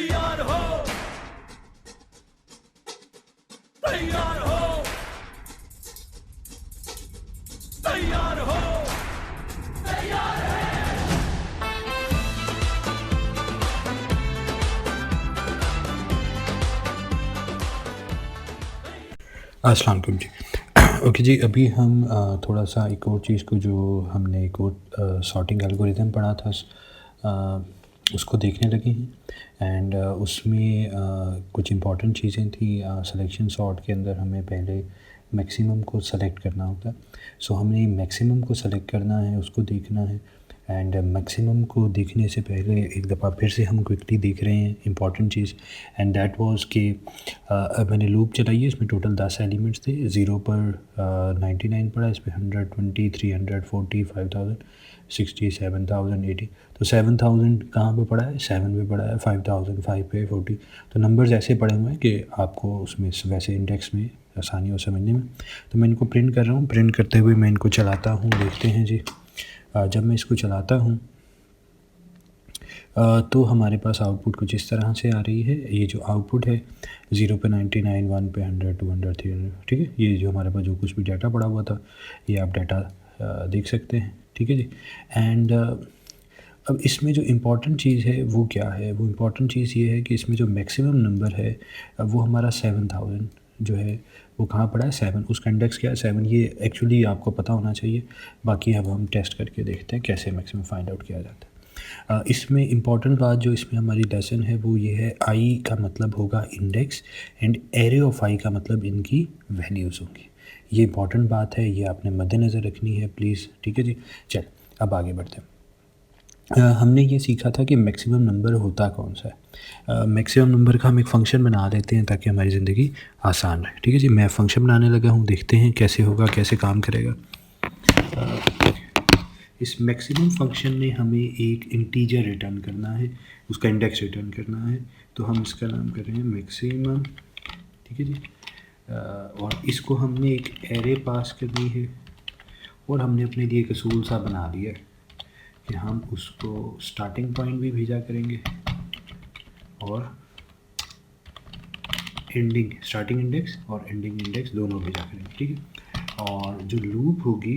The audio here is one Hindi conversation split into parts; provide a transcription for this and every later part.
तैयार हो, तैयार हो, तैयार हो, तैयार है। अस्सलाम वालेकुम जी। ओके जी, अभी हम थोड़ा सा एक और चीज़ को जो हमने एक और सॉर्टिंग एल्गोरिथम पढ़ा था उसको देखने लगे हैं। एंड उसमें कुछ इंपॉर्टेंट चीज़ें थी। सिलेक्शन सॉर्ट के अंदर हमें पहले मैक्सिमम को सेलेक्ट करना होता है। सो हमने मैक्सिमम को सेलेक्ट करना है, उसको देखना है। एंड मैक्सिमम को देखने से पहले एक दफ़ा फिर से हम क्विकली देख रहे हैं important cheese. And that was कि अब मैंने लूप चलाई है, इसमें टोटल 10 एलिमेंट्स थे। 0 पर 99 पड़ा, इस पर 120, 340, 5000, 60, 7000, 80। तो 7000 कहाँ पे पड़ा है? 7 पे पड़ा है। 5000 5 पे, 40। तो नंबर्स ऐसे पड़े हुए हैं कि आपको उसमें वैसे इंडेक्स में आसानी हो समझने में। तो मैं इनको प्रिंट कर रहा हूँ। प्रिंट करते हुए मैं इनको चलाता हूँ, देखते हैं जी। जब मैं इसको चलाता हूँ तो हमारे पास आउटपुट कुछ इस तरह से आ रही है। ये जो आउटपुट है 0 पे 99, 1 पे 100, 200, 300, ठीक है। ये जो हमारे पास जो कुछ भी डाटा पड़ा हुआ था, ये आप डाटा देख सकते हैं, ठीक है जी। एंड अब इसमें जो इम्पोर्टेंट चीज़ है वो क्या है? वो इम्पोर्टेंट चीज़ ये है कि इसमें जो मैक्सिमम नंबर है वो हमारा 7000 जो है वो कहाँ पड़ा है? 7। उसका इंडेक्स क्या है? 7। ये एक्चुअली आपको पता होना चाहिए। बाकी अब हम टेस्ट करके देखते हैं कैसे मैक्सिमम फाइंड आउट किया जाता है। इसमें इम्पॉर्टेंट बात जो इसमें हमारी लेसन है वो ये है, आई का मतलब होगा इंडेक्स एंड एरे ऑफ आई का मतलब इनकी वैल्यूज़ होंगी। ये इम्पॉर्टेंट बात है, ये आपने मद्देनज़र रखनी है प्लीज़, ठीक है जी। चल अब आगे बढ़ते हैं। हमने ये सीखा था कि मैक्सिमम नंबर होता कौन सा है। मैक्सिमम नंबर का हम एक फ़ंक्शन बना लेते हैं ताकि हमारी ज़िंदगी आसान रहे, ठीक है जी। मैं फ़ंक्शन बनाने लगा हूँ, देखते हैं कैसे होगा, कैसे काम करेगा। इस मैक्सिमम फंक्शन में हमें एक इंटीजर रिटर्न करना है, उसका इंडेक्स रिटर्न करना है। तो हम इसका नाम कर रहे हैं मैक्सिमम, ठीक है जी। और इसको हमने एक एरे पास करनी है और हमने अपने लिए एक असूल सा बना लिया है कि हम उसको स्टार्टिंग पॉइंट भी भेजा करेंगे और एंडिंग, स्टार्टिंग इंडेक्स और एंडिंग इंडेक्स दोनों भेजा करेंगे, ठीक है। और जो लूप होगी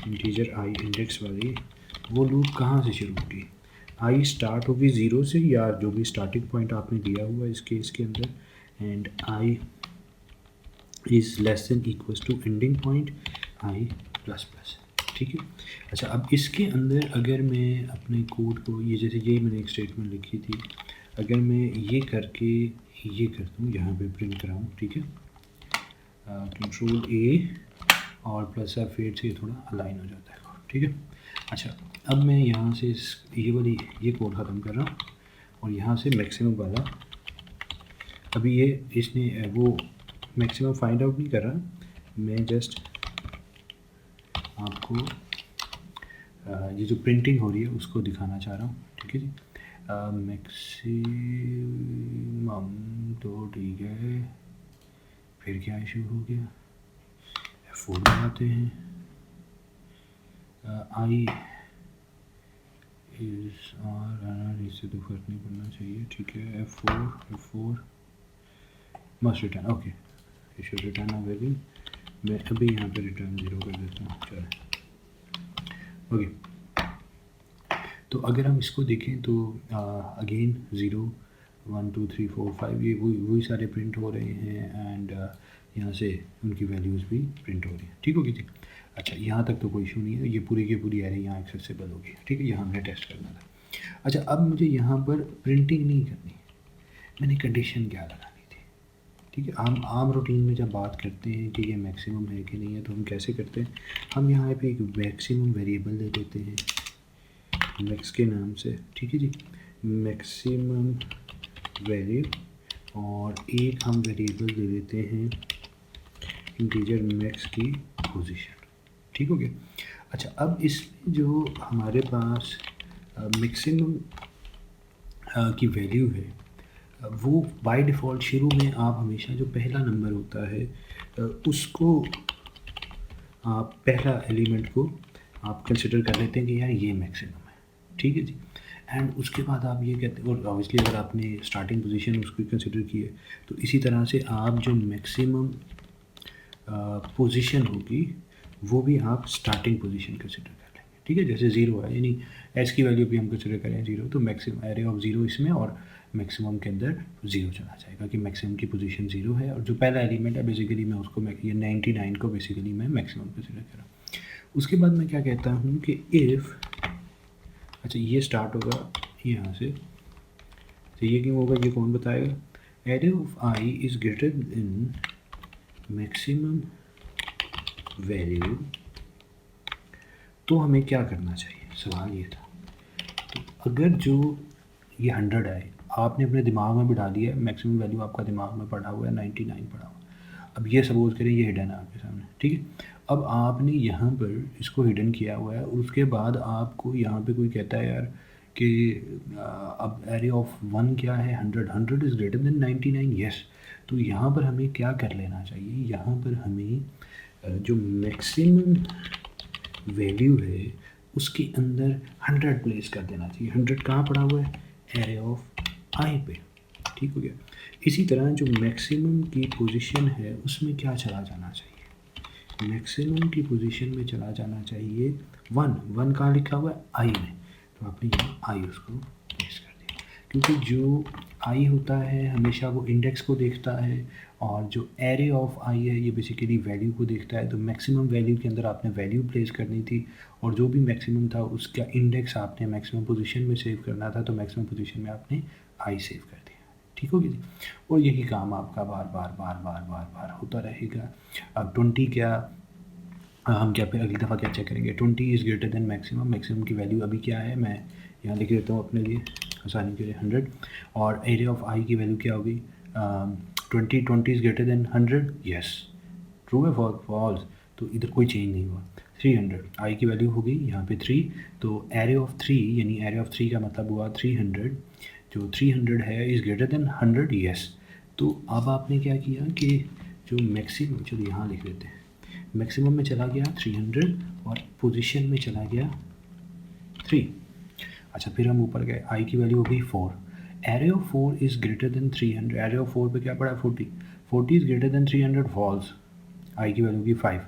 इंटीजर आई इंडेक्स वाली, वो लूप कहाँ से शुरू होगी? आई स्टार्ट होगी 0 से, या जो भी स्टार्टिंग पॉइंट आपने दिया हुआ है इस केस के अंदर, and I is less than equals to ending point I plus plus, ठीक है। अच्छा, अब इसके अंदर अगर मैं अपने कोड को, ये जैसे यही मैंने एक स्टेटमेंट लिखी थी, अगर मैं ये करके ये कर दूँ, यहाँ पे प्रिंट कराऊँ, ठीक है। कंट्रोल ए और प्लस F8 से थोड़ा अलाइन हो जाता है, ठीक है। अच्छा, अब मैं यहाँ से ये कोड ख़त्म कर रहा हूँ और यहाँ से मैक्सिमम वाला, अभी ये इसने वो मैक्सिमम फाइंड आउट नहीं कर रहा, मैं जस्ट आपको ये जो प्रिंटिंग हो रही है उसको दिखाना चाह रहा हूँ, ठीक है जी। मैक्सिमम तो ठीक है, फिर क्या इशू हो गया? F4 बनाते हैं। आई इज़ आर, इससे तो फर्क नहीं पड़ना चाहिए, ठीक है। F4 must return, okay, it should return a value. मैं अभी यहाँ पे रिटर्न 0 कर देता हूँ, चलो, ओके। तो अगर हम इसको देखें तो अगेन 0 1 2 3 4 5 ये वही सारे प्रिंट हो रहे हैं। एंड यहाँ से उनकी वैल्यूज़ भी प्रिंट हो रही हैं, ठीक होगी जी। अच्छा, यहाँ तक तो कोई इशू नहीं है, ये पूरी की पूरी एरे यहाँ एक्सेसिबल होगी, ठीक है। यहाँ हमने टेस्ट करना था। अच्छा, अब मुझे यहाँ पर प्रिंटिंग नहीं करनी, मैंने कंडीशन क्या लगानी थी, ठीक है। आम रूटीन में जब बात करते हैं कि ये मैक्सिमम है कि नहीं है, तो हम कैसे करते हैं, हम यहाँ पे एक मैक्सिमम वेरिएबल दे देते हैं मैक्स के नाम से, ठीक है जी। मैक्सिमम वैल्यू, और एक हम वेरिएबल दे देते हैं इंटीजर मैक्स की पोजीशन, ठीक हो गया। अच्छा, अब इसमें जो हमारे पास मैक्सिमम की वैल्यू है, वो बाय डिफ़ॉल्ट शुरू में आप हमेशा जो पहला नंबर होता है उसको आप पहला एलिमेंट को आप कंसिडर कर लेते हैं कि यार ये मैक्सिमम है, ठीक है जी। एंड उसके बाद आप ये कहते हैं, और ऑब्वियसली अगर आपने स्टार्टिंग पोजीशन उसको कंसिडर की है तो इसी तरह से आप जो मैक्सिमम पोजीशन होगी वो भी आप स्टार्टिंग पोजीशन कंसिडर कर लेंगे, ठीक है। जैसे ज़ीरो है, यानी एच की वैल्यू भी हम कंसिडर करें ज़ीरो, तो मैक्सिमम एरे ऑफ ज़ीरो इसमें और मैक्सिमम के अंदर ज़ीरो चला जाएगा कि मैक्सिमम की पोजीशन ज़ीरो है, और जो पहला एलिमेंट है बेसिकली मैं उसको ये 99 को बेसिकली मैं मैक्सिमम कंसिडर कर रहा हूँ। उसके बाद मैं क्या कहता हूँ कि इफ़, अच्छा ये स्टार्ट होगा यहाँ से, तो ये क्यों होगा ये कौन बताएगा। Array of I is greater then maximum value, तो हमें क्या करना चाहिए, सवाल ये था। तो अगर जो ये 100 है आपने अपने दिमाग में बिठा दिया, मैक्सिमम वैल्यू आपका दिमाग में पड़ा हुआ है 99 पड़ा हुआ, अब ये सपोज करें ये हिडन है आपके सामने, ठीक है। अब आपने यहाँ पर इसको हिडन किया हुआ है, और उसके बाद आपको यहाँ पे कोई कहता है यार कि अब एरे ऑफ 1 क्या है, 100 इज़ ग्रेटर देन 99, यस। तो यहाँ पर हमें क्या कर लेना चाहिए, यहाँ पर हमें जो मैक्सिमम वैल्यू है उसके अंदर 100 प्लेस कर देना चाहिए। 100 कहाँ पड़ा हुआ है, एरे ऑफ आई पे, ठीक हो गया। इसी तरह जो मैक्सिमम की पोजीशन है उसमें क्या चला जाना चाहिए, मैक्सिमम की पोजीशन में चला जाना चाहिए 1 कहाँ लिखा हुआ है, आई में, तो आपने यहाँ आई उसको प्लेस कर दिया, क्योंकि जो आई होता है हमेशा वो इंडेक्स को देखता है, और जो एरे ऑफ आई है ये बेसिकली वैल्यू को देखता है। तो मैक्सिमम वैल्यू के अंदर आपने वैल्यू प्लेस करनी थी, और जो भी मैक्सिमम था उसका इंडेक्स आपने मैक्सिमम पोजीशन में सेव करना था, तो मैक्सिमम पोजीशन में आपने आई सेव कर दिया, ठीक होगी जी। और यही काम आपका बार बार बार बार बार बार होता रहेगा। अब 20 क्या, हम क्या पे अगली दफ़ा क्या चेक करेंगे, 20 is greater then maximum, maximum की वैल्यू अभी क्या है, मैं यहाँ लिख देता हूँ अपने लिए आसानी के लिए 100, और एरे ऑफ आई की वैल्यू क्या होगी, 20 is greater then 100, yes, true है फॉल्स, तो इधर कोई चेंज नहीं हुआ। 300 आई की वैल्यू होगी यहाँ पे 3, तो एरे ऑफ 3 यानी एरे ऑफ 3 का मतलब हुआ 300, जो 300 है इज़ ग्रेटर देन 100, यस। तो अब आपने क्या किया कि जो मैक्सिमम, चलो यहाँ लिख देते हैं, मैक्सिमम में चला गया 300 और पोजीशन में चला गया 3। अच्छा फिर हम ऊपर गए, आई की वैल्यू हो गई 4, array of 4 is greater then 300, array of 4 पे क्या पड़ा 40 is greater then 300, false, I की वैल्यू होगी 5,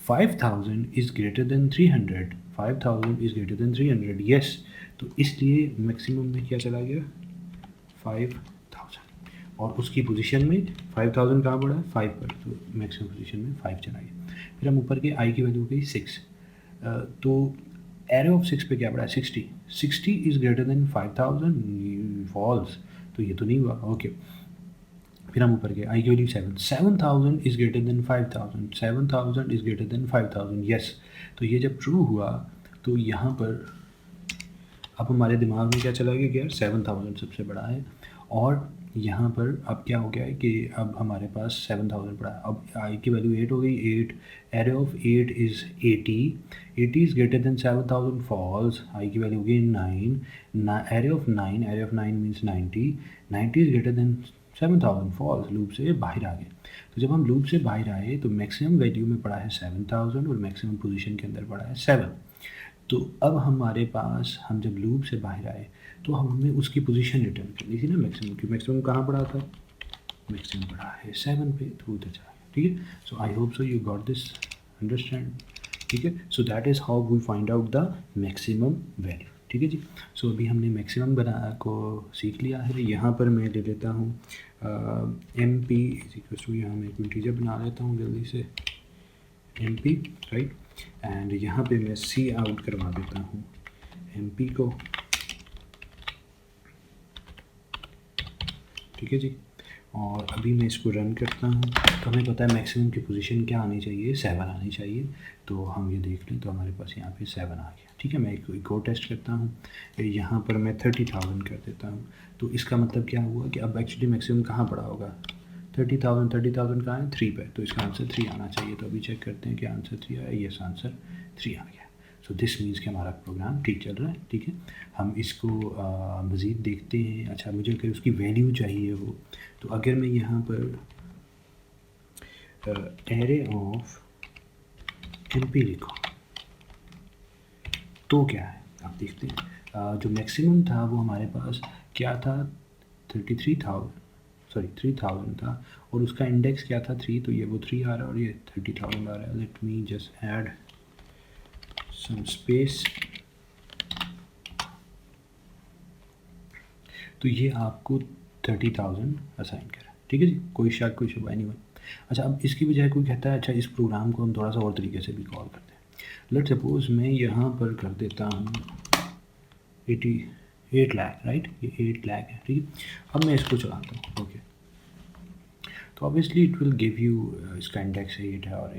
5000 is greater then 300, 5000 is greater then 300, yes. तो इसलिए मैक्सिमम में क्या चला गया 5000, और उसकी पोजीशन में 5000 कहाँ पड़ा है 5 पर, तो मैक्सिमम पोजीशन में 5 चला गया। फिर हम ऊपर के आई की वैल्यू हो गई 6, तो एरे ऑफ 6 पे क्या पड़ा है 60 इज़ ग्रेटर देन 5000, फॉल्स, तो ये तो नहीं हुआ, ओके। फिर हम ऊपर गए, आई की value 7000 is greater then 5000, 7000 is greater then 5000, yes. तो ये जब ट्रू हुआ तो यहाँ पर अब हमारे दिमाग में क्या चला गया कि यार 7000 सबसे बड़ा है, और यहाँ पर अब क्या हो गया है कि अब हमारे पास 7000 पड़ा है। अब आई की वैल्यू 8 हो गई, 8, array of 8 is 80 is greater than 7000, false, I की वैल्यू हो गई 9, array of 9 means 90 is greater than 7000, false, loop से बाहर आ गए। तो जब हम लूप से बाहर आए तो मैक्सिमम वैल्यू में पड़ा है 7000 और मैक्सिमम पोजीशन के अंदर पड़ा है 7। तो अब हमारे पास, हम जब लूप से बाहर आए तो हमें उसकी पोजीशन रिटर्न करनी थी ना मैक्सिमम की, मैक्सिमम कहाँ पड़ा था, मैक्सिमम पड़ा है 7 पे, तो उधर चला गया, ठीक है। So I hope so you got this, understand, ठीक है। So that is how we find out the maximum value, ठीक है जी। सो अभी हमने मैक्सिमम बना को सीख लिया है। यहाँ पर मैं ले लेता हूँ एम पी इक्वल टू, यहाँ मैं एक इंटीजर बना लेता हूँ जल्दी से, एम पी, राइट, एंड यहाँ पे मैं सी आउट करवा देता हूँ एम पी को, ठीक है जी। और अभी मैं इसको रन करता हूँ, तो हमें पता है मैक्सिमम की पोजीशन क्या आनी चाहिए, 7 आनी चाहिए। तो हम ये देख लें तो हमारे पास यहाँ पे 7 आ गया, ठीक है। मैं एक और टेस्ट करता हूँ, यहाँ पर मैं 30,000 कर देता हूँ, तो इसका मतलब क्या हुआ कि अब एक्चुअली मैक्सिमम कहाँ पड़ा होगा, 30,000 कहाँ है 3 पे, तो इसका आंसर 3 आना चाहिए। तो अभी चेक करते हैं कि आंसर 3 आया, यस आंसर 3 आ गया। सो दिस मीन्स कि हमारा प्रोग्राम ठीक चल रहा है, ठीक है। हम इसको मज़ीद देखते हैं। अच्छा मुझे अगर उसकी वैल्यू चाहिए हो, तो अगर मैं यहाँ पर एरे ऑफ एम पी लिखूँ तो क्या है, आप देखते हैं। जो मैक्सिमम था वो हमारे पास क्या था, 3000 था, और उसका इंडेक्स क्या था 3, तो ये वो 3 आ रहा है और ये 30,000 आ रहा है. Let me just add some space. तो ये आपको 30,000 असाइन करा, ठीक है जी, कोई शक कोई शुबा नहीं हुआ. अच्छा, अब इसकी बजाय कोई कहता है अच्छा इस प्रोग्राम को हम थोड़ा सा और तरीके से भी कॉल करते हैं. लेट सपोज मैं यहाँ पर कर देता हूँ 8 लाख, राइट, ये 8 लाख है, ठीक है. अब मैं इसको चलाता हूँ, ओके. तो obviously it will give you, इसका इंडेक्स 8 है और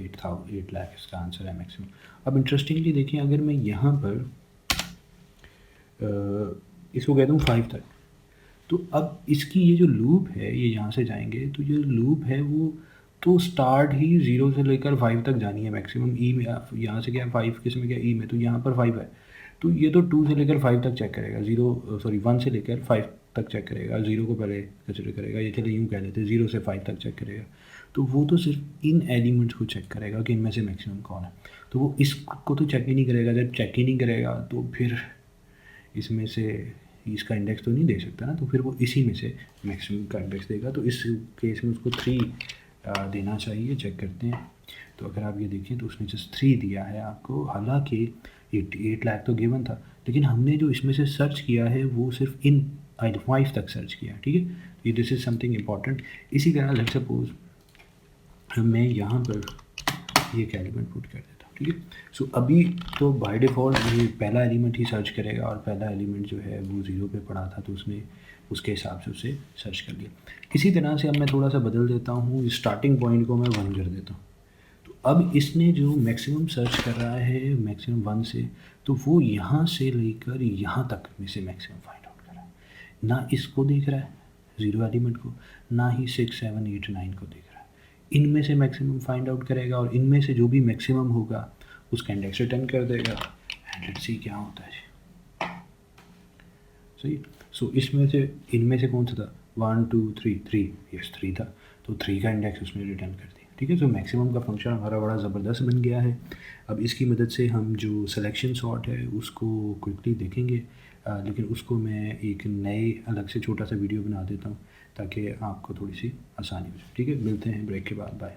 8 लाख इसका आंसर है मैक्सिमम. अब इंटरेस्टिंगली देखिए, अगर मैं यहाँ पर इसको कहता हूँ 5 तक, तो अब इसकी ये जो लूप है, ये यहाँ से जाएंगे तो ये लूप है वो तो स्टार्ट ही 0 से लेकर 5 तक जानी है मैक्सिमम. ई में यहाँ से क्या 5, किस में क्या ई में, तो यहाँ पर 5 है, तो ये तो 2 से लेकर 5 तक चेक करेगा, 1 से लेकर 5 तक चेक करेगा, 0 को पहले कंसिडर करेगा, ये चले यूँ कह देते हैं 0 से 5 तक चेक करेगा. तो वो तो सिर्फ इन एलिमेंट्स को चेक करेगा कि इनमें से मैक्सिमम कौन है. तो वो इसको तो चेक ही नहीं करेगा. जब चेक ही नहीं करेगा तो फिर इसमें से इसका इंडेक्स तो नहीं दे सकता ना, तो फिर वो इसी में से मैक्सिमम का इंडेक्स देगा. तो इस केस में उसको 3 देना चाहिए. चेक करते हैं, तो अगर आप ये देखें तो उसने जस्ट 3 दिया है आपको, हालांकि 8 लाख तो गिवन था, लेकिन हमने जो इसमें से सर्च किया है वो सिर्फ इन 5 तक सर्च किया, ठीक है. ये दिस इज़ समथिंग इम्पॉर्टेंट. इसी तरह लेट्स सपोज मैं यहाँ पर ये एक एलिमेंट पुट कर देता हूँ, ठीक है. सो अभी तो बाय डिफ़ॉल्ट ये पहला एलिमेंट ही सर्च करेगा, और पहला एलिमेंट जो है वो 0 पे पड़ा था, तो उसने उसके हिसाब से उसे सर्च कर लिया. इसी तरह से अब मैं थोड़ा सा बदल देता हूँ, स्टार्टिंग पॉइंट को मैं 1 कर देता हूँ. तो अब इसने जो मैक्सिमम सर्च कर रहा है मैक्सिमम 1 से, तो वो यहाँ से लेकर यहाँ तक में से मैक्सिमम फाइंड आउट कर रहा है. ना इसको देख रहा है 0 एलिमेंट को, ना ही 6, 7, 8, 9 को देख रहा है. इनमें से मैक्सिमम फाइंड आउट करेगा, और इनमें से जो भी मैक्सिमम होगा उसका इंडेक्स रिटर्न कर देगा. एंड लेट्स सी क्या होता है. सही. सो इसमें से इनमें से कौन सा था, 1 2 3 3, यस 3 था, तो 3 का इंडेक्स उसने रिटर्न कर दिया, ठीक है. तो मैक्सिमम का फंक्शन हमारा बड़ा ज़बरदस्त बन गया है. अब इसकी मदद से हम जो सिलेक्शन सॉर्ट है उसको क्विकली देखेंगे, लेकिन उसको मैं एक नए अलग से छोटा सा वीडियो बना देता हूँ ताकि आपको थोड़ी सी आसानी हो जाए, ठीक है. मिलते हैं ब्रेक के बाद, बाय.